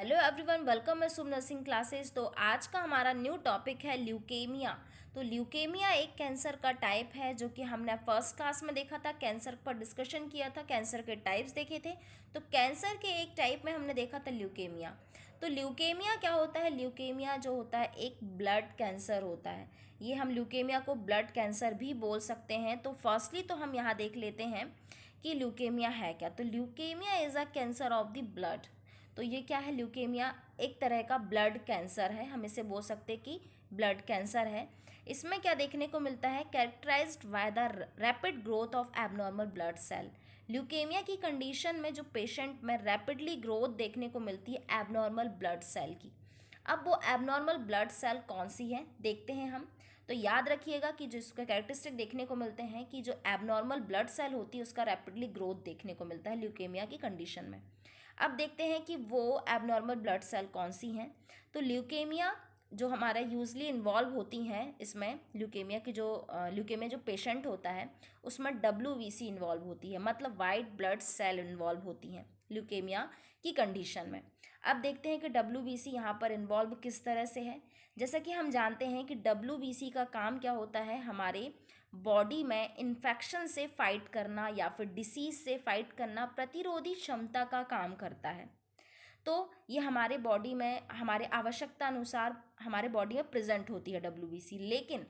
Hello everyone, welcome है शुभ nursing classes. तो आज का हमारा न्यू टॉपिक है ल्यूकेमिया। तो ल्यूकेमिया एक कैंसर का टाइप है जो कि हमने फर्स्ट क्लास में देखा था, कैंसर पर डिस्कशन किया था, कैंसर के टाइप्स देखे थे। तो कैंसर के एक टाइप में हमने देखा था ल्यूकेमिया। तो ल्यूकेमिया क्या होता है? ल्यूकेमिया जो होता है एक ब्लड कैंसर होता है। ये हम ल्यूकेमिया को ब्लड कैंसर भी बोल सकते हैं। तो फर्स्टली तो हम यहाँ देख लेते हैं कि ल्यूकेमिया है क्या। तो leukaemia is a cancer of the blood. तो ये क्या है? ल्यूकेमिया एक तरह का ब्लड कैंसर है, हम इसे बोल सकते कि ब्लड कैंसर है। इसमें क्या देखने को मिलता है? Characterized by the rapid growth of abnormal blood cell. Leukaemia की कंडीशन में जो पेशेंट में रैपिडली ग्रोथ देखने को मिलती है एबनॉर्मल ब्लड सेल की। अब वो एबनॉर्मल ब्लड सेल कौन सी है देखते हैं हम। तो याद रखिएगा कि जो इसका कैरेक्टरिस्टिक देखने को मिलते हैं कि जो एबनॉर्मल ब्लड सेल होती है उसका रैपिडली ग्रोथ देखने को मिलता है ल्यूकेमिया की कंडीशन में। अब देखते हैं कि वो एबनॉर्मल ब्लड सेल कौन सी हैं। तो ल्यूकेमिया जो हमारा यूजली इन्वॉल्व होती हैं इसमें, ल्यूकेमिया जो पेशेंट होता है उसमें WBC इन्वॉल्व होती है, मतलब वाइट ब्लड सेल इन्वॉल्व होती हैं ल्यूकेमिया की कंडीशन में। अब देखते हैं कि WBC यहाँ पर इन्वॉल्व किस तरह से है। जैसा कि हम जानते हैं कि WBC का काम क्या होता है, हमारे बॉडी में इन्फेक्शन से फाइट करना या फिर डिसीज से फाइट करना, प्रतिरोधी क्षमता का काम करता है। तो ये हमारे बॉडी में हमारे आवश्यकता अनुसार हमारे बॉडी में प्रेजेंट होती है WBC। लेकिन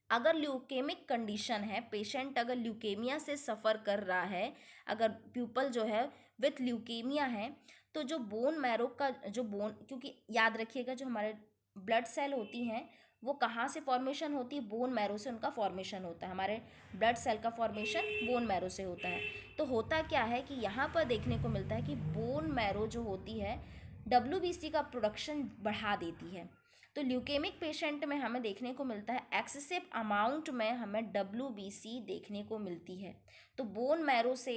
अगर ल्यूकेमिक कंडीशन है, पेशेंट अगर ल्यूकेमिया से सफ़र कर रहा है, अगर पीपल जो है विथ ल्यूकेमिया है, तो जो बोन मैरो का जो बोन, क्योंकि याद रखिएगा जो हमारे ब्लड सेल होती हैं वो कहाँ से फॉर्मेशन होती है? बोन मैरो से उनका फॉर्मेशन होता है। हमारे ब्लड सेल का फॉर्मेशन बोन मैरो से होता है। तो होता क्या है कि यहाँ पर देखने को मिलता है कि बोन मैरो जो होती है WBC का प्रोडक्शन बढ़ा देती है। तो ल्यूकेमिक पेशेंट में हमें देखने को मिलता है एक्सेसिव अमाउंट में हमें WBC देखने को मिलती है। तो बोन मैरो से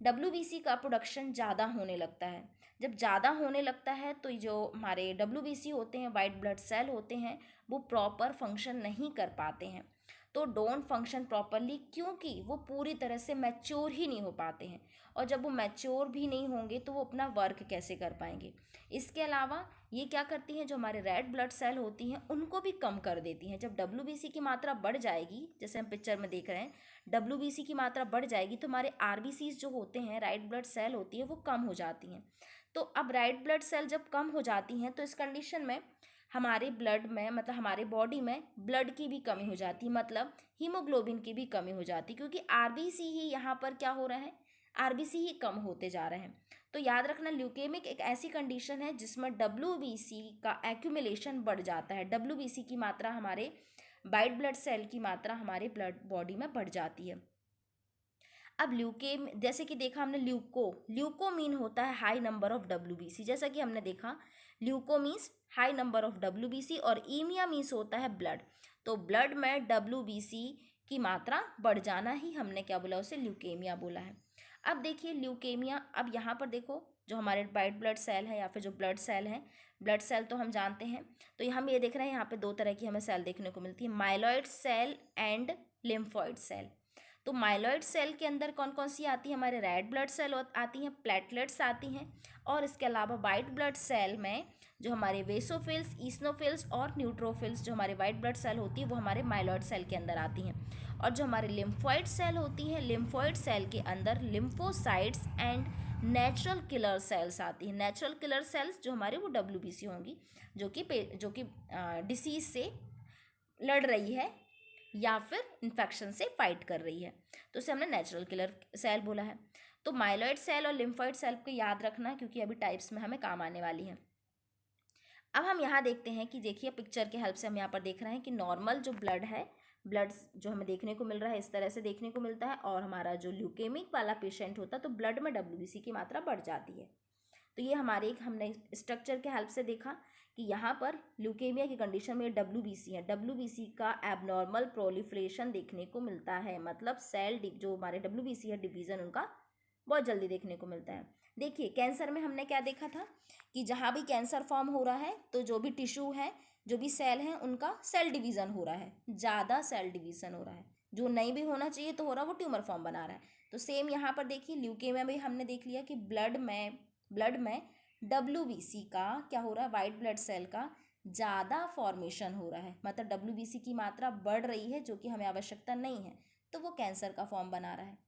WBC का प्रोडक्शन ज़्यादा होने लगता है। जब ज़्यादा होने लगता है तो जो हमारे WBC होते हैं, वाइट ब्लड सेल होते हैं, वो प्रॉपर फंक्शन नहीं कर पाते हैं। तो डोंट फंक्शन प्रॉपरली, क्योंकि वो पूरी तरह से मैच्योर ही नहीं हो पाते हैं। और जब वो मैच्योर भी नहीं होंगे तो वो अपना वर्क कैसे कर पाएंगे। इसके अलावा ये क्या करती हैं, जो हमारे रेड ब्लड सेल होती हैं उनको भी कम कर देती हैं। जब WBC की मात्रा बढ़ जाएगी, जैसे हम पिक्चर में देख रहे हैं, WBC की मात्रा बढ़ जाएगी तो हमारे RBCs जो होते हैं, राइट ब्लड सेल होती है, वो कम हो जाती हैं। तो अब राइट ब्लड सेल जब कम हो जाती हैं तो इस कंडीशन में हमारे ब्लड में, मतलब हमारे बॉडी में ब्लड की भी कमी हो जाती है, मतलब हीमोग्लोबिन की भी कमी हो जाती है, क्योंकि RBC ही यहाँ पर क्या हो रहा है, RBC ही कम होते जा रहे हैं। तो याद रखना, ल्यूकेमिक एक ऐसी कंडीशन है जिसमें WBC का एक्यूमुलेशन बढ़ जाता है। WBC की मात्रा, हमारे वाइट ब्लड सेल की मात्रा हमारे ब्लड बॉडी में बढ़ जाती है। अब ल्यूकेम, जैसे कि देखा हमने ल्यूको मीन होता है हाई नंबर ऑफ WBC। जैसा कि हमने देखा leuco means high number of WBC और ईमिया मीन्स होता है ब्लड। तो ब्लड में WBC की मात्रा बढ़ जाना ही हमने क्या बोला, उसे ल्यूकेमिया बोला है। अब देखिए ल्यूकेमिया, अब यहाँ पर देखो जो हमारे वाइट ब्लड सेल है या फिर जो ब्लड सेल है, ब्लड सेल तो हम जानते हैं। तो हम ये देख रहे हैं यहाँ पे दो तरह की हमें सेल देखने को मिलती है, myeloid cell and lymphoid cell. तो माइलॉइड सेल के अंदर कौन कौन सी आती है? हमारे रेड ब्लड सेल आती हैं, प्लेटलेट्स आती हैं, और इसके अलावा वाइट ब्लड सेल में जो हमारे वेसोफिल्स, ईसनोफिल्स और न्यूट्रोफिल्स, जो हमारे वाइट ब्लड सेल होती है वो हमारे माइलॉइड सेल के अंदर आती हैं। और जो हमारे लिम्फॉइड सेल होती हैं, लिम्फॉइड सेल के अंदर lymphocytes and natural killer cells आती हैं। नेचुरल किलर सेल्स जो हमारे वो WBC होंगी, जो कि डिसीज से लड़ रही है या फिर इन्फेक्शन से फाइट कर रही है, तो इसे हमने नेचुरल किलर सेल बोला है। तो माइलॉइड सेल और लिम्फॉइड सेल को याद रखना, क्योंकि अभी टाइप्स में हमें काम आने वाली है। अब हम यहाँ देखते हैं कि देखिए पिक्चर के हेल्प से हम यहाँ पर देख रहे हैं कि नॉर्मल जो ब्लड है, ब्लड जो हमें देखने को मिल रहा है इस तरह से देखने को मिलता है, और हमारा जो ल्यूकेमिक वाला पेशेंट होता है तो ब्लड में WBC की मात्रा बढ़ जाती है। तो ये हमने स्ट्रक्चर के हेल्प से देखा कि यहाँ पर ल्यूकेमिया की कंडीशन में WBC है। WBC का एबनॉर्मल प्रोलिफरेशन देखने को मिलता है, मतलब सेल जो हमारे WBC है डिवीज़न उनका बहुत जल्दी देखने को मिलता है। देखिए कैंसर में हमने क्या देखा था कि जहाँ भी कैंसर फॉर्म हो रहा है तो जो भी टिश्यू है, जो भी सेल हैं, उनका सेल डिवीज़न हो रहा है, ज़्यादा सेल डिवीज़न हो रहा है, जो नहीं भी होना चाहिए तो हो रहा है, वो ट्यूमर फॉर्म बना रहा है। तो सेम यहाँ पर देखिए ल्यूकेमिया में हमने देख लिया कि ब्लड में WBC का क्या हो रहा है, वाइट ब्लड सेल का ज़्यादा फॉर्मेशन हो रहा है, मतलब WBC की मात्रा बढ़ रही है जो कि हमें आवश्यकता नहीं है, तो वो कैंसर का फॉर्म बना रहा है।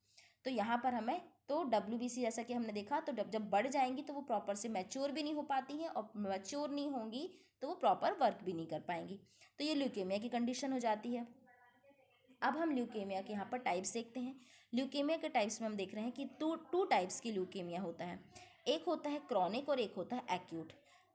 तो यहाँ पर हमें तो WBC जैसा कि हमने देखा, तो जब बढ़ जाएंगी तो वो प्रॉपर से मैच्योर भी नहीं हो पाती हैं, और मैच्योर नहीं होंगी तो वो प्रॉपर वर्क भी नहीं कर पाएंगी। तो ये ल्यूकेमिया की कंडीशन हो जाती है। अब हम ल्यूकेमिया के यहाँ पर टाइप्स देखते हैं। ल्यूकेमिया के टाइप्स में हम देख रहे हैं कि टू टाइप्स की ल्यूकेमिया होता है। एक होता है क्रॉनिक और एक होता है एक्यूट।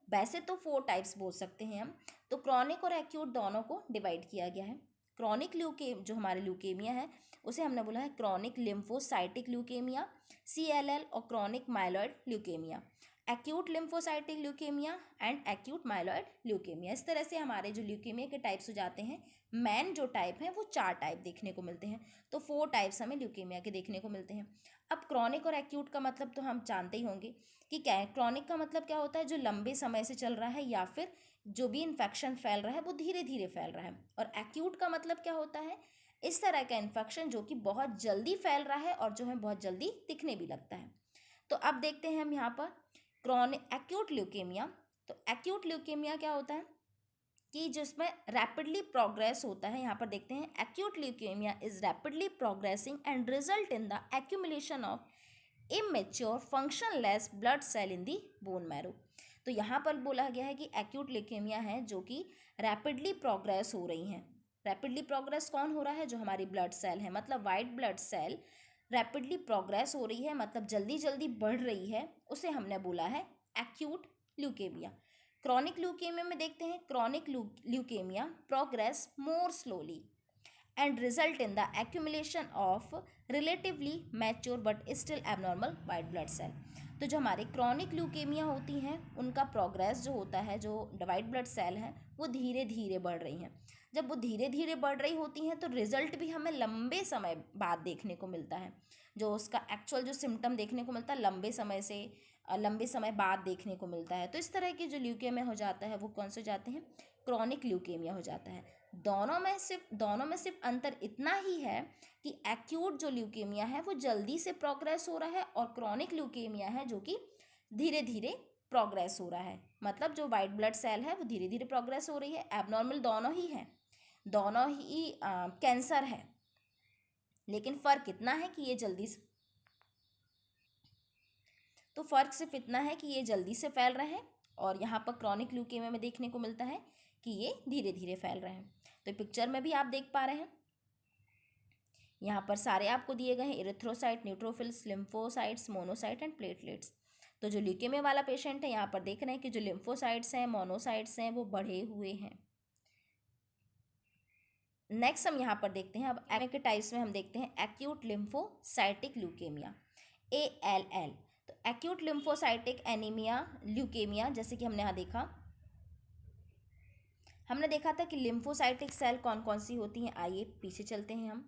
वैसे तो 4 टाइप्स बोल सकते हैं हम, तो क्रॉनिक और एक्यूट दोनों को डिवाइड किया गया है। क्रॉनिक जो हमारे ल्यूकेमिया है उसे हमने बोला है क्रॉनिक लिम्फोसाइटिक ल्यूकेमिया, CLL, और chronic myeloid leukaemia, acute lymphocytic leukaemia and acute myeloid leukaemia. इस तरह से हमारे जो ल्यूकेमिया के टाइप्स हो जाते हैं, मेन जो टाइप हैं वो 4 टाइप देखने को मिलते हैं। तो 4 टाइप्स हमें ल्यूकेमिया के देखने को मिलते हैं। अब क्रॉनिक और एक्यूट का मतलब तो हम जानते ही होंगे कि क्या है। क्रॉनिक का मतलब क्या होता है, जो लंबे समय से चल रहा है या फिर जो भी इन्फेक्शन फैल रहा है वो धीरे धीरे फैल रहा है। और एक्यूट का मतलब क्या होता है, इस तरह का इन्फेक्शन जो कि बहुत जल्दी फैल रहा है और जो है बहुत जल्दी दिखने भी लगता है। तो अब देखते हैं हम यहाँ पर क्रॉनिक एक्यूट ल्यूकेमिया। तो एक्यूट ल्यूकेमिया क्या होता है कि जिसमें रैपिडली प्रोग्रेस होता है। यहाँ पर देखते हैं, acute leukaemia is rapidly progressing and result in the accumulation of immature functionless blood cell in the bone marrow. तो यहाँ पर बोला गया है कि एक्यूट ल्यूकेमिया है जो कि रैपिडली प्रोग्रेस हो रही हैं। रैपिडली प्रोग्रेस कौन हो रहा है, जो हमारी ब्लड सेल है, मतलब white blood cell rapidly progress हो रही है, मतलब जल्दी जल्दी बढ़ रही है, उसे हमने बोला है एक्यूट ल्यूकेमिया। क्रॉनिक ल्यूकेमिया में देखते हैं, chronic leukaemia progress more slowly and result in the accumulation of relatively mature but still abnormal white blood cell। तो जो हमारे क्रॉनिक ल्यूकेमिया होती हैं उनका प्रोग्रेस जो होता है, जो वाइट ब्लड सेल हैं वो धीरे धीरे बढ़ रही हैं। जब वो धीरे धीरे बढ़ रही होती हैं तो रिजल्ट भी हमें लंबे समय बाद देखने को मिलता है। जो उसका एक्चुअल जो सिम्टम देखने को मिलता है लंबे समय बाद देखने को मिलता है। तो इस तरह की जो ल्यूकेमिया हो जाता है वो कौन से जाते हैं, क्रॉनिक ल्यूकेमिया हो जाता है। दोनों में सिर्फ अंतर इतना ही है कि एक्यूट जो ल्यूकेमिया है वो जल्दी से प्रोग्रेस हो रहा है और क्रॉनिक ल्यूकेमिया है जो कि धीरे धीरे प्रोग्रेस हो रहा है। मतलब जो वाइट ब्लड सेल है वो धीरे धीरे प्रोग्रेस हो रही है। एबनॉर्मल दोनों ही हैं, दोनों ही कैंसर है, लेकिन फ़र्क इतना है कि ये जल्दी से, तो फ़र्क सिर्फ इतना है कि ये जल्दी से फैल रहे हैं और यहाँ पर क्रॉनिक ल्यूकेमिया में देखने को मिलता है कि ये धीरे धीरे फैल रहे हैं। तो पिक्चर में भी आप देख पा रहे हैं, यहाँ पर सारे आपको दिए गए हैं, erythrocyte, neutrophils, lymphocytes, monocyte and platelets. तो जो ल्यूकेमिया वाला पेशेंट है यहाँ पर देख रहे हैं कि जो लिम्फोसाइट्स हैं, मोनोसाइट्स हैं, वो बढ़े हुए हैं। नेक्स्ट हम यहाँ पर देखते हैं, अब एनीमिया के टाइप्स में हम देखते हैं एक्यूट लिम्फोसाइटिक ल्यूकेमिया, ALL। तो एक्यूट लिम्फोसाइटिक एनीमिया ल्यूकेमिया, जैसे कि हमने यहाँ देखा था कि लिम्फोसाइटिक सेल कौन कौन सी होती हैं। आइए पीछे चलते हैं हम।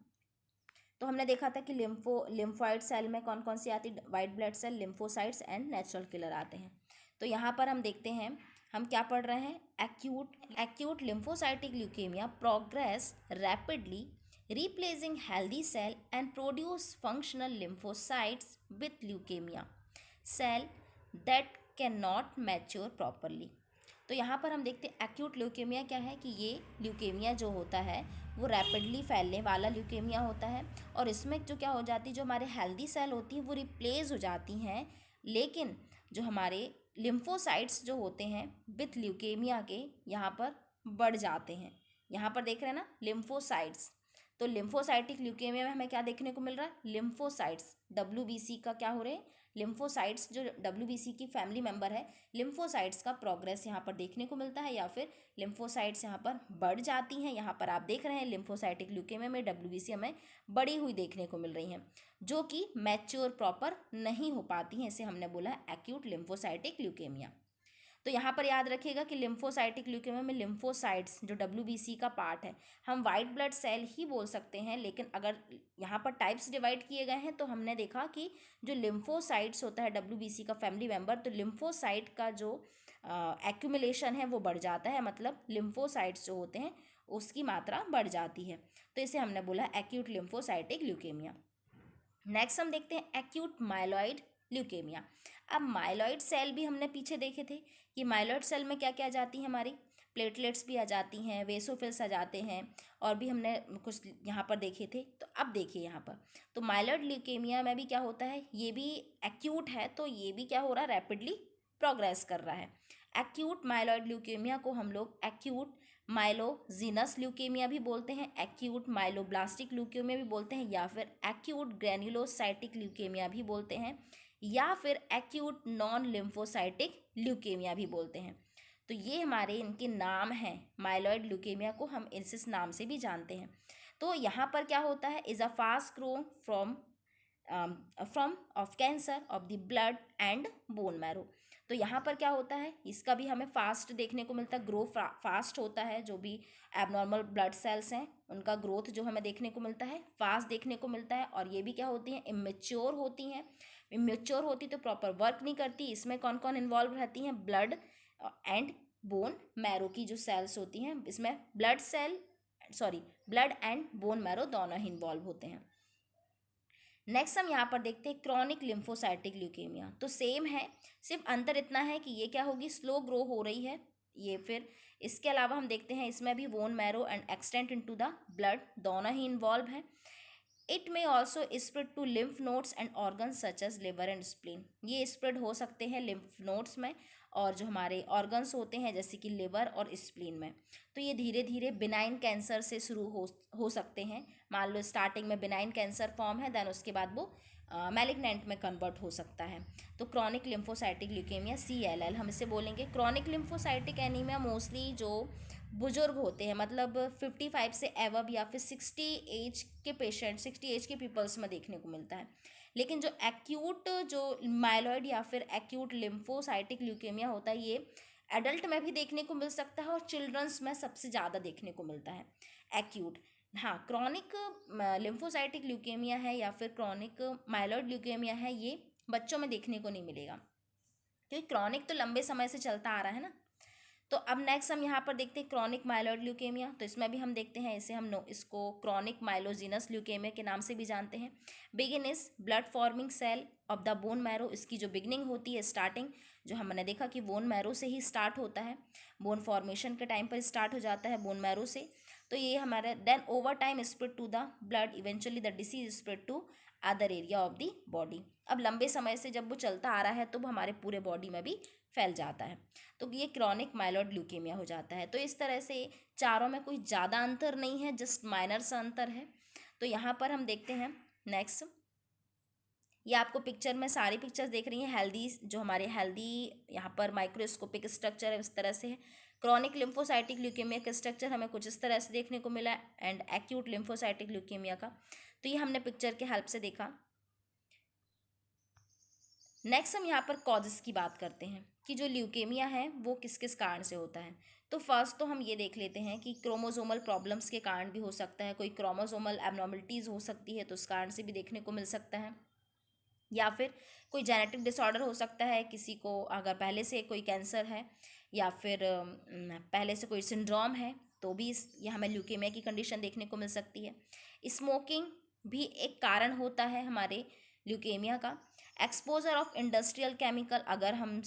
तो हमने देखा था कि लिम्फोइड सेल में कौन कौन सी आती, white blood cell, lymphocytes and natural killer आते हैं। तो यहाँ पर हम देखते हैं, हम क्या पढ़ रहे हैं, acute lymphocytic leukaemia progress rapidly replacing healthy cell and produce functional lymphocytes with leukemia cell that cannot mature properly। तो यहाँ पर हम देखते हैं एक्यूट ल्यूकेमिया क्या है कि ये ल्यूकेमिया जो होता है वो रैपिडली फैलने वाला ल्यूकेमिया होता है और इसमें जो क्या हो जाती है, जो हमारे हेल्दी सेल होती हैं वो रिप्लेस हो जाती हैं, लेकिन जो हमारे लिम्फोसाइट्स जो होते हैं विथ ल्यूकेमिया के यहाँ पर बढ़ जाते हैं। यहाँ पर देख रहे हैं ना लिम्फोसाइट्स। तो लिम्फोसाइटिक ल्यूकेमिया में हमें क्या देखने को मिल रहा है, लिम्फोसाइट्स WBC का क्या हो रहे हैं, लिम्फोसाइट्स जो WBC की फैमिली मेंबर है, लिम्फोसाइट्स का प्रोग्रेस यहाँ पर देखने को मिलता है या फिर लिम्फोसाइट्स यहाँ पर बढ़ जाती हैं। यहाँ पर आप देख रहे हैं लिम्फोसाइटिक ल्यूकेमिया में WBC हमें बढ़ी हुई देखने को मिल रही हैं जो कि मैच्योर प्रॉपर नहीं हो पाती हैं। इसे हमने बोला एक्यूट लिम्फोसाइटिक ल्यूकेमिया। तो यहाँ पर याद रखिएगा कि लिम्फोसाइटिक ल्यूकेमिया में लिम्फोसाइट्स जो WBC का पार्ट है, हम वाइट ब्लड सेल ही बोल सकते हैं, लेकिन अगर यहाँ पर टाइप्स डिवाइड किए गए हैं तो हमने देखा कि जो लिम्फोसाइट्स होता है WBC का फैमिली मेंबर, तो लिम्फोसाइट का जो एक्यूमुलेशन है वो बढ़ जाता है, मतलब लिम्फोसाइट्स जो होते हैं उसकी मात्रा बढ़ जाती है। तो इसे हमने बोला एक्यूट लिम्फोसाइटिक ल्यूकेमिया। नेक्स्ट हम देखते हैं एक्यूट माइलॉइड ल्यूकेमिया। अब माइलॉइड सेल भी हमने पीछे देखे थे कि माइलॉइड सेल में क्या क्या आ जाती है, हमारी प्लेटलेट्स भी आ जाती हैं, वेसोफिल्स आ जाते हैं, और भी हमने कुछ यहाँ पर देखे थे। तो अब देखिए यहाँ पर, तो माइलॉइड ल्यूकेमिया में भी क्या होता है, ये भी एक्यूट है, तो ये भी क्या हो रहा है, रैपिडली प्रोग्रेस कर रहा है। एक्यूट माइलॉइड ल्यूकेमिया को हम लोग एक्यूट माइलोजीनस ल्यूकेमिया भी बोलते हैं, एक्यूट माइलोब्लास्टिक ल्यूकेमिया भी बोलते हैं, या फिर एक्यूट ग्रैन्युलोसाइटिक ल्यूकेमिया भी बोलते हैं, या फिर एक्यूट नॉन लिम्फोसाइटिक ल्यूकेमिया भी बोलते हैं। तो ये हमारे इनके नाम हैं, माइलॉइड ल्यूकेमिया को हम इस नाम से भी जानते हैं। तो यहाँ पर क्या होता है, is a fast grow from of cancer of the blood and bone marrow. तो यहाँ पर क्या होता है, इसका भी हमें फास्ट देखने को मिलता है, ग्रो फास्ट होता है, जो भी एबनॉर्मल ब्लड सेल्स हैं उनका ग्रोथ जो हमें देखने को मिलता है फास्ट देखने को मिलता है। और ये भी क्या होती हैं, इमेच्योर होती हैं। इमेच्योर होती तो प्रॉपर वर्क नहीं करती। इसमें कौन कौन इन्वॉल्व रहती हैं, ब्लड एंड बोन मैरो की जो सेल्स होती हैं, इसमें ब्लड एंड बोन मैरो दोनों ही इन्वॉल्व होते हैं। नेक्स्ट हम यहाँ पर देखते हैं क्रॉनिक लिम्फोसाइटिक ल्यूकेमिया। तो सेम है, सिर्फ अंतर इतना है कि ये क्या होगी, स्लो ग्रो हो रही है ये। फिर इसके अलावा हम देखते हैं इसमें भी bone marrow and extent into the blood दोनों ही इन्वॉल्व हैं। It may also spread to lymph nodes and organs such as liver and spleen. ये स्प्रेड हो सकते हैं लिम्फ नोड्स में, और जो हमारे ऑर्गन्स होते हैं जैसे कि लिवर और स्प्लीन में। तो ये धीरे धीरे बिनाइन कैंसर से शुरू हो सकते हैं। मान लो स्टार्टिंग में बिनाइन कैंसर फॉर्म है, देन उसके बाद वो मैलिग्नेंट में कन्वर्ट हो सकता है। तो क्रॉनिक लिम्फोसाइटिक ल्यूकेमिया CLL हम इसे बोलेंगे। क्रॉनिक लिम्फोसाइटिक एनीमिया मोस्टली जो बुजुर्ग होते हैं, मतलब 55 से एवब या फिर 60 एज के पेशेंट, 60 एज के पीपल्स में देखने को मिलता है। लेकिन जो एक्यूट जो माइलॉइड या फिर एक्यूट लिम्फोसाइटिक ल्यूकेमिया होता है, ये एडल्ट में भी देखने को मिल सकता है और चिल्ड्रंस में सबसे ज़्यादा देखने को मिलता है एक्यूट। हाँ, क्रॉनिक लिम्फोसाइटिक ल्यूकेमिया है या फिर क्रॉनिक माइलॉइड ल्यूकेमिया है, ये बच्चों में देखने को नहीं मिलेगा, क्योंकि क्रॉनिक तो लंबे समय से चलता आ रहा है ना। तो अब नेक्स्ट हम यहाँ पर देखते हैं क्रॉनिक माइलॉइड ल्यूकेमिया। तो इसमें भी हम देखते हैं, इसको क्रॉनिक माइलोजीनस ल्यूकेमिया के नाम से भी जानते हैं। Begin is blood forming cell of the bone marrow. इसकी जो बिगनिंग होती है, स्टार्टिंग, जो हमने देखा कि बोन मैरो से ही स्टार्ट होता है, बोन फॉर्मेशन के टाइम पर स्टार्ट हो जाता है बोन मैरो से। तो ये हमारा then over time spread to the blood, eventually the disease spread to other area of the body. अब लंबे समय से जब वो चलता आ रहा है तो वो हमारे पूरे बॉडी में भी फैल जाता है, तो ये क्रॉनिक माइलॉइड ल्यूकेमिया हो जाता है। तो इस तरह से चारों में कोई ज़्यादा अंतर नहीं है, जस्ट माइनर सा अंतर है। तो यहाँ पर हम देखते हैं नेक्स्ट, ये आपको पिक्चर में सारी पिक्चर्स देख रही हैं हेल्दी, जो हमारे हेल्दी यहाँ पर माइक्रोस्कोपिक स्ट्रक्चर है उस तरह से है। क्रॉनिक लिम्फोसाइटिक ल्यूकेमिया का स्ट्रक्चर हमें कुछ इस तरह से देखने को मिला, एंड एक्यूट लिम्फोसाइटिक ल्यूकेमिया का तो ये हमने पिक्चर के हेल्प से देखा। नेक्स्ट हम यहाँ पर कॉजेस की बात करते हैं कि जो ल्यूकेमिया है वो किस किस कारण से होता है। तो फर्स्ट तो हम ये देख लेते हैं कि क्रोमोसोमल प्रॉब्लम्स के कारण भी हो सकता है, कोई क्रोमोसोमल एबनॉर्मलिटीज़ हो सकती है तो उस कारण से भी देखने को मिल सकता है, या फिर कोई जेनेटिक डिसऑर्डर हो सकता है, किसी को अगर पहले से कोई कैंसर है या फिर पहले से कोई सिंड्रोम है तो भी ये हमें ल्यूकेमिया की कंडीशन देखने को मिल सकती है। स्मोकिंग भी एक कारण होता है हमारे ल्यूकेमिया का। एक्सपोजर ऑफ इंडस्ट्रियल केमिकल, अगर हम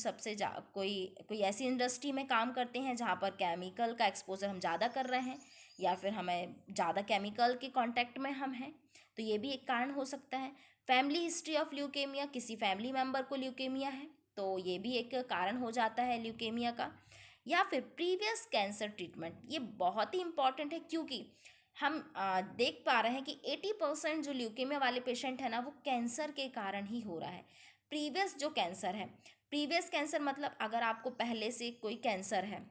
कोई ऐसी इंडस्ट्री में काम करते हैं जहाँ पर केमिकल का एक्सपोजर हम ज़्यादा कर रहे हैं, या फिर हमें ज़्यादा केमिकल के कांटेक्ट में हम हैं, तो ये भी एक कारण हो सकता है। फैमिली हिस्ट्री ऑफ ल्यूकेमिया, किसी फैमिली मेम्बर को ल्यूकेमिया है तो ये भी एक कारण हो जाता है ल्यूकेमिया का। या फिर प्रीवियस कैंसर ट्रीटमेंट, ये बहुत ही इंपॉर्टेंट है, क्योंकि हम देख पा रहे हैं कि 80% जो ल्यूकेमिया वाले पेशेंट है ना, वो कैंसर के कारण ही हो रहा है। प्रीवियस जो कैंसर है, प्रीवियस कैंसर मतलब अगर आपको पहले से कोई कैंसर है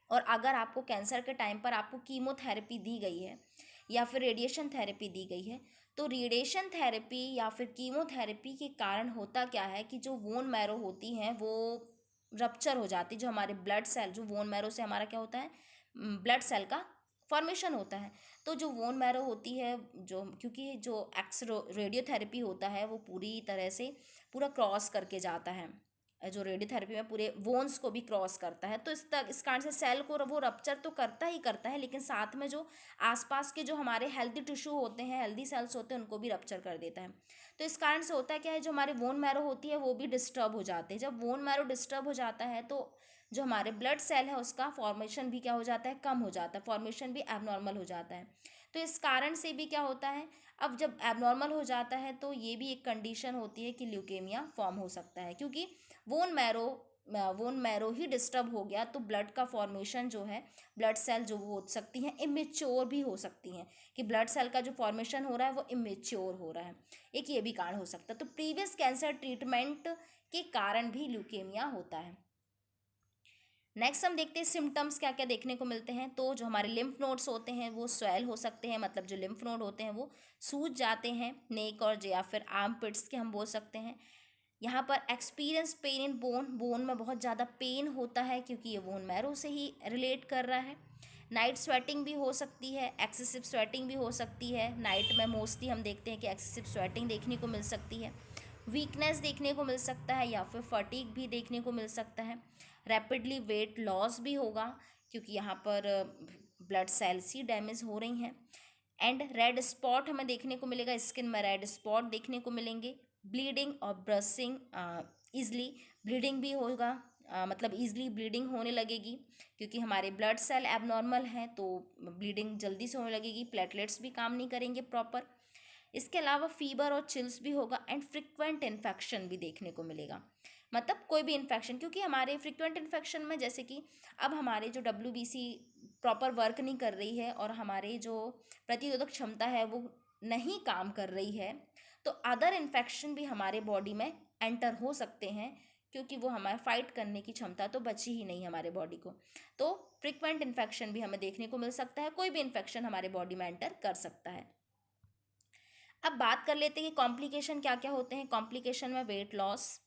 और अगर आपको कैंसर के टाइम पर आपको कीमोथेरेपी दी गई है या फिर रेडिएशन थेरेपी दी गई है, तो रेडिएशन थेरेपी या फिर कीमोथेरेपी के कारण होता क्या है कि जो वोन मैरो होती हैं वो रप्चर हो जाती है। जो हमारे ब्लड सेल, जो वोन मैरो से हमारा क्या होता है, ब्लड सेल का फॉर्मेशन होता है। तो जो वोन मैरो होती है, जो क्योंकि जो रेडियोथेरेपी होता है वो पूरी तरह से पूरा क्रॉस करके जाता है जो रेडियोथेरेपी में पूरे वोन्स को भी क्रॉस करता है। तो इस कारण से सेल को वो रप्चर तो करता ही करता है, लेकिन साथ में जो आसपास के जो हमारे हेल्दी टिश्यू होते हैं, हेल्दी सेल्स होते हैं, उनको भी रप्चर कर देता है। तो इस कारण से होता है क्या है, जो हमारे बोन मैरो होती है वो भी डिस्टर्ब हो जाते हैं। जब बोन मैरो डिस्टर्ब हो जाता है तो जो हमारे ब्लड सेल है उसका फॉर्मेशन भी क्या हो जाता है, कम हो जाता है, फॉर्मेशन भी एबनॉर्मल हो जाता है। तो इस कारण से भी क्या होता है, अब जब एबनॉर्मल हो जाता है तो ये भी एक कंडीशन होती है कि ल्यूकेमिया फॉर्म हो सकता है, क्योंकि वोन मैरो ही डिस्टर्ब हो गया तो ब्लड का फॉर्मेशन जो है, ब्लड सेल जो हो सकती हैं इमेच्योर भी हो सकती हैं, कि ब्लड सेल का जो फॉर्मेशन हो रहा है वो इमेच्योर हो रहा है। एक ये भी कारण हो सकता है। तो प्रीवियस कैंसर ट्रीटमेंट के कारण भी ल्यूकेमिया होता है। नेक्स्ट हम देखते हैं सिम्टम्स क्या क्या देखने को मिलते हैं। तो जो हमारे लिम्फ नोड्स होते हैं वो स्वेल हो सकते हैं, मतलब जो लिम्फ नोड होते हैं वो सूज जाते हैं, नेक और या फिर आर्म पिट्स के हम बोल सकते हैं। यहाँ पर एक्सपीरियंस पेन इन बोन में बहुत ज़्यादा पेन होता है, क्योंकि ये बोन मैरो से ही रिलेट कर रहा है। नाइट स्वेटिंग भी हो सकती है, एक्सेसिव स्वेटिंग भी हो सकती है। नाइट में मोस्टली हम देखते हैं कि एक्सेसिव स्वेटिंग देखने को मिल सकती है, वीकनेस देखने को मिल सकता है, या फिर फटीग भी देखने को मिल सकता है। रैपिडली वेट लॉस भी होगा, क्योंकि यहाँ पर ब्लड सेल्स ही डैमेज हो रही हैं। एंड रेड स्पॉट हमें देखने को मिलेगा, स्किन में रेड स्पॉट देखने को मिलेंगे। ब्लीडिंग और ब्रशिंग ईजली, ब्लीडिंग भी होगा, मतलब ईजली ब्लीडिंग होने लगेगी, क्योंकि हमारे ब्लड सेल एबनॉर्मल हैं तो ब्लीडिंग जल्दी से होने लगेगी, प्लेटलेट्स भी काम नहीं करेंगे प्रॉपर। इसके अलावा फीवर और चिल्स भी होगा, एंड फ्रिक्वेंट इन्फेक्शन भी देखने को मिलेगा, मतलब कोई भी इन्फेक्शन, क्योंकि हमारे फ्रिक्वेंट इन्फेक्शन में जैसे कि अब हमारे जो WBC प्रॉपर वर्क नहीं कर रही है और हमारे जो प्रतिरोधक क्षमता है वो नहीं काम कर रही है, तो अदर इन्फेक्शन भी हमारे बॉडी में एंटर हो सकते हैं, क्योंकि वो हमारे फाइट करने की क्षमता तो बची ही नहीं हमारे बॉडी को। तो फ्रिक्वेंट इन्फेक्शन भी हमें देखने को मिल सकता है, कोई भी इन्फेक्शन हमारे बॉडी में एंटर कर सकता है। अब बात कर लेते हैं कि कॉम्प्लिकेशन क्या क्या होते हैं। कॉम्प्लिकेशन में वेट लॉस,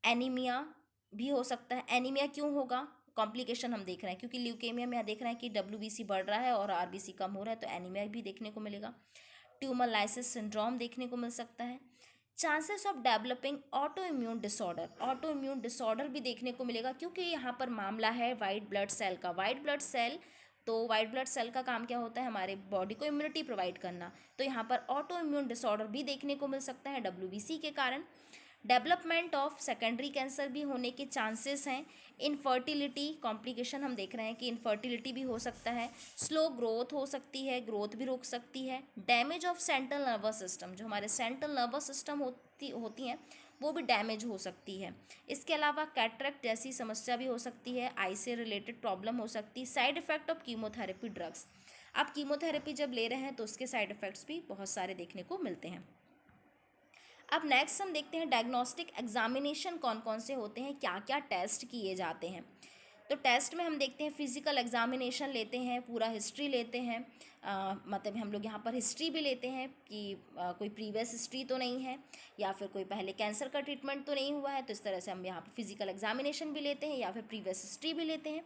एनीमिया भी हो सकता है। एनीमिया क्यों होगा, कॉम्प्लिकेशन हम देख रहे हैं क्योंकि ल्यूकेमिया में देख रहे हैं कि WBC बढ़ रहा है और RBC कम हो रहा है, तो एनीमिया भी देखने को मिलेगा। ट्यूमर लाइसिस सिंड्रोम देखने को मिल सकता है। Chances of developing auto immune disorder भी देखने को मिलेगा, क्योंकि यहाँ पर मामला है वाइट ब्लड सेल का। वाइट ब्लड सेल का काम क्या होता है, हमारे बॉडी को इम्यूनिटी प्रोवाइड करना। तो यहाँ पर ऑटो इम्यून डिसऑर्डर भी देखने को मिल सकता है WBC के कारण। डेवलपमेंट ऑफ सेकेंडरी कैंसर भी होने के चांसेस हैं। इनफर्टिलिटी कॉम्प्लिकेशन हम देख रहे हैं कि इनफर्टिलिटी भी हो सकता है। स्लो ग्रोथ हो सकती है, ग्रोथ भी रुक सकती है। Damage of central nervous system, जो हमारे सेंट्रल नर्वस सिस्टम होती हैं वो भी डैमेज हो सकती है। इसके अलावा कैटरेक्ट जैसी समस्या भी हो सकती है, आई से रिलेटेड प्रॉब्लम हो सकती है। Side effect of chemotherapy drugs, आप कीमोथेरेपी जब ले रहे हैं तो उसके साइड इफेक्ट्स भी बहुत सारे देखने को मिलते हैं। अब नेक्स्ट हम देखते हैं डायग्नोस्टिक एग्जामिनेशन कौन कौन से होते हैं, क्या क्या टेस्ट किए जाते हैं। तो टेस्ट में हम देखते हैं फिजिकल एग्जामिनेशन लेते हैं, पूरा हिस्ट्री लेते हैं, मतलब हम लोग यहाँ पर हिस्ट्री भी लेते हैं कि कोई प्रीवियस हिस्ट्री तो नहीं है, या फिर कोई पहले कैंसर का ट्रीटमेंट तो नहीं हुआ है, तो इस तरह से हम यहाँ पर फिजिकल एग्जामिनेशन भी लेते हैं या फिर प्रीवियस हिस्ट्री भी लेते हैं।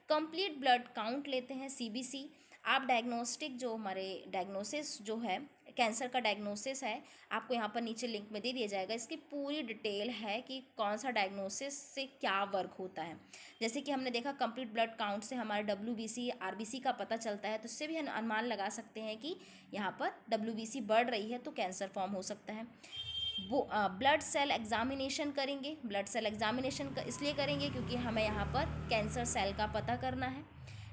कंप्लीट ब्लड काउंट लेते हैं, CBC। आप डायग्नोस्टिक जो हमारे डायग्नोसिस जो है कैंसर का डायग्नोसिस है, आपको यहाँ पर नीचे लिंक में दे दिया जाएगा, इसकी पूरी डिटेल है कि कौन सा डायग्नोसिस से क्या वर्क होता है। जैसे कि हमने देखा कंप्लीट ब्लड काउंट से हमारे WBC RBC का पता चलता है, तो इससे भी हम अनुमान लगा सकते हैं कि यहाँ पर WBC बढ़ रही है तो कैंसर फॉर्म हो सकता है। वो ब्लड सेल एग्जामिनेशन करेंगे, ब्लड सेल एग्जामिनेशन इसलिए करेंगे क्योंकि हमें यहाँ पर कैंसर सेल का पता करना है।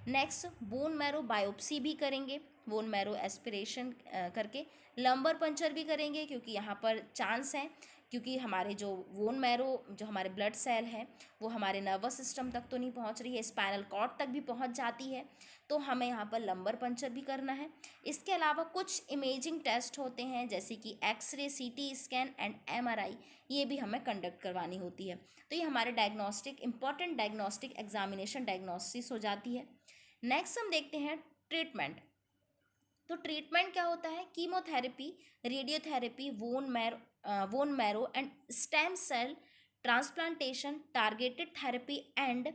नेक्स्ट बोन मैरो बायोप्सी भी करेंगे, बोन मैरो एस्पिरेशन करके लंबर पंचर भी करेंगे, क्योंकि यहाँ पर चांस है, क्योंकि हमारे जो बोन मैरो जो हमारे ब्लड सेल है वो हमारे नर्वस सिस्टम तक तो नहीं पहुँच रही है, स्पाइनल कॉर्ड तक भी पहुँच जाती है, तो हमें यहाँ पर लंबर पंचर भी करना है। इसके अलावा कुछ इमेजिंग टेस्ट होते हैं जैसे कि X ray, CT scan and MRI, ये भी हमें कंडक्ट करवानी होती है। तो ये हमारे diagnostic important diagnostic examination diagnosis हो जाती है। नेक्स्ट हम देखते हैं ट्रीटमेंट। तो ट्रीटमेंट क्या होता है, chemotherapy, radiotherapy, bone marrow and stem cell transplantation, targeted therapy and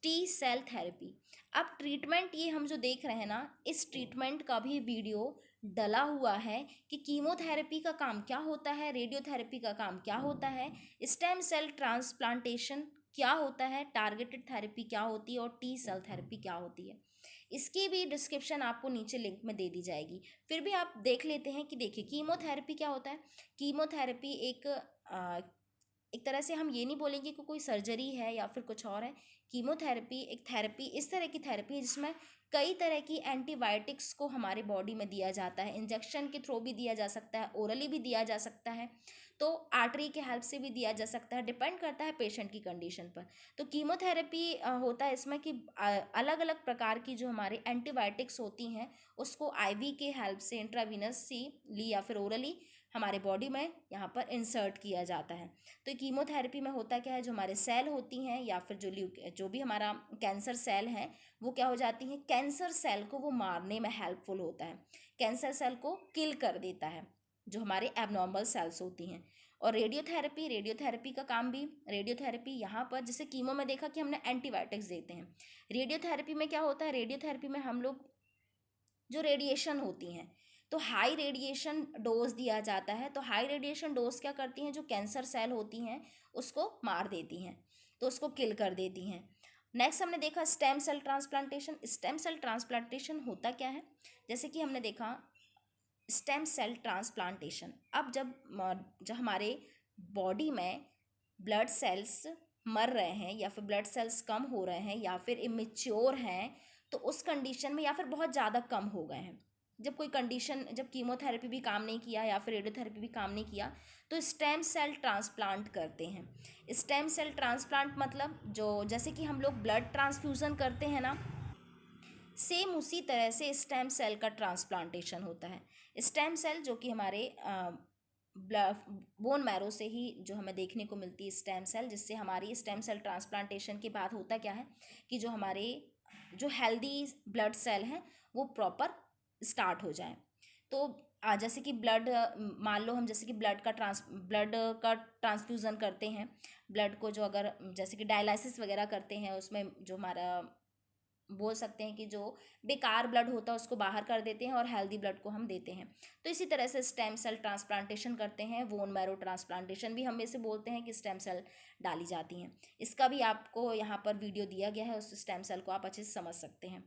T cell therapy. अब ट्रीटमेंट ये हम जो देख रहे हैं ना, इस ट्रीटमेंट का भी वीडियो डला हुआ है कि कीमोथेरेपी का काम क्या होता है, रेडियोथेरेपी का काम क्या होता है, स्टेम सेल ट्रांसप्लांटेशन क्या होता है, टारगेटेड थेरेपी क्या होती है और टी सेल थेरेपी क्या होती है। इसकी भी डिस्क्रिप्शन आपको नीचे लिंक में दे दी जाएगी। फिर भी आप देख लेते हैं कि देखिए कीमोथेरेपी क्या होता है। कीमोथेरेपी एक तरह से हम ये नहीं बोलेंगे कि कोई सर्जरी है या फिर कुछ और है। कीमोथेरेपी एक थेरेपी, इस तरह की थेरेपी है जिसमें कई तरह की एंटीबायोटिक्स को हमारे बॉडी में दिया जाता है। इंजेक्शन के थ्रू भी दिया जा सकता है, ओरली भी दिया जा सकता है, तो आर्टरी के हेल्प से भी दिया जा सकता है, डिपेंड करता है पेशेंट की कंडीशन पर। तो कीमोथेरेपी होता है इसमें कि अलग अलग प्रकार की जो हमारे एंटीबायोटिक्स होती हैं उसको आईवी के हेल्प से इंट्रावीनसली या फिर ओरली हमारे बॉडी में यहाँ पर इंसर्ट किया जाता है। तो कीमोथेरेपी में होता क्या है, जो हमारे सेल होती हैं या फिर जो भी हमारा कैंसर सेल है वो क्या हो जाती हैं, कैंसर सेल को वो मारने में हेल्पफुल होता है, कैंसर सेल को किल कर देता है जो हमारे एबनॉर्मल सेल्स होती हैं। और रेडियोथेरेपी का काम भी, रेडियोथेरेपी यहाँ पर जैसे कीमो में देखा कि हमने एंटीबायोटिक्स देते हैं, रेडियोथेरेपी में क्या होता है, रेडियोथेरेपी में हम लोग जो रेडिएशन होती हैं तो हाई रेडिएशन डोज दिया जाता है। तो हाई रेडिएशन डोज क्या करती हैं, जो कैंसर सेल होती हैं उसको मार देती हैं, तो उसको किल कर देती हैं। नेक्स्ट हमने देखा stem cell transplantation. Stem cell transplantation होता क्या है, जैसे कि हमने देखा स्टेम सेल ट्रांसप्लांटेशन, अब जब हमारे बॉडी में ब्लड सेल्स मर रहे हैं या फिर ब्लड सेल्स कम हो रहे हैं या फिर इमेच्योर हैं, तो उस कंडीशन में या फिर बहुत ज़्यादा कम हो गए हैं, जब कोई कंडीशन, जब कीमोथेरेपी भी काम नहीं किया या फिर रेडियोथेरेपी भी काम नहीं किया, तो स्टेम सेल ट्रांसप्लांट करते हैं। स्टेम सेल ट्रांसप्लांट मतलब जो जैसे कि हम लोग ब्लड ट्रांसफ्यूज़न करते हैं ना, सेम उसी तरह से स्टेम सेल का ट्रांसप्लांटेशन होता है। स्टेम सेल जो कि हमारे बोन मैरो से ही जो हमें देखने को मिलती है स्टेम सेल, जिससे हमारी स्टेम सेल ट्रांसप्लांटेशन के बाद होता क्या है कि जो हमारे जो हेल्दी ब्लड सेल हैं वो प्रॉपर स्टार्ट हो जाए। तो जैसे कि ब्लड, मान लो हम जैसे कि ब्लड का ट्रांसफ्यूज़न करते हैं, ब्लड को जो अगर जैसे कि डायलिसिस वगैरह करते हैं, उसमें जो हमारा बोल सकते हैं कि जो बेकार ब्लड होता है उसको बाहर कर देते हैं और हेल्दी ब्लड को हम देते हैं। तो इसी तरह से स्टेम सेल ट्रांसप्लांटेशन करते हैं। बोन मैरो ट्रांसप्लांटेशन भी हम इसे बोलते हैं कि स्टेम सेल डाली जाती हैं। इसका भी आपको यहाँ पर वीडियो दिया गया है, उस स्टेम सेल को आप अच्छे से समझ सकते हैं।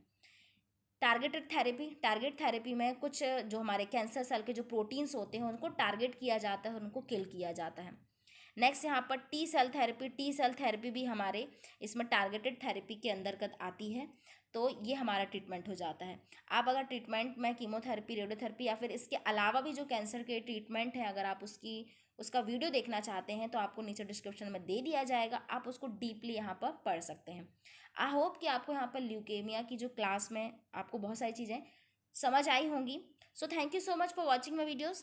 टारगेट थेरेपी में कुछ जो हमारे कैंसर सेल के जो प्रोटीन्स होते हैं उनको टारगेट किया जाता है, उनको किल किया जाता है। नेक्स्ट यहाँ पर टी सेल थेरेपी भी हमारे इसमें टारगेटेड थेरेपी के अंतर्गत आती है। तो ये हमारा ट्रीटमेंट हो जाता है। आप अगर ट्रीटमेंट में कीमोथेरेपी, रेडियोथेरेपी या फिर इसके अलावा भी जो कैंसर के ट्रीटमेंट है, अगर आप उसका वीडियो देखना चाहते हैं तो आपको नीचे डिस्क्रिप्शन में दे दिया जाएगा, आप उसको डीपली यहाँ पर पढ़ सकते हैं। आई होप कि आपको यहाँ पर ल्यूकेमिया की जो क्लास में आपको बहुत सारी चीज़ें समझ आई होंगी। So thank you so much for watching my videos.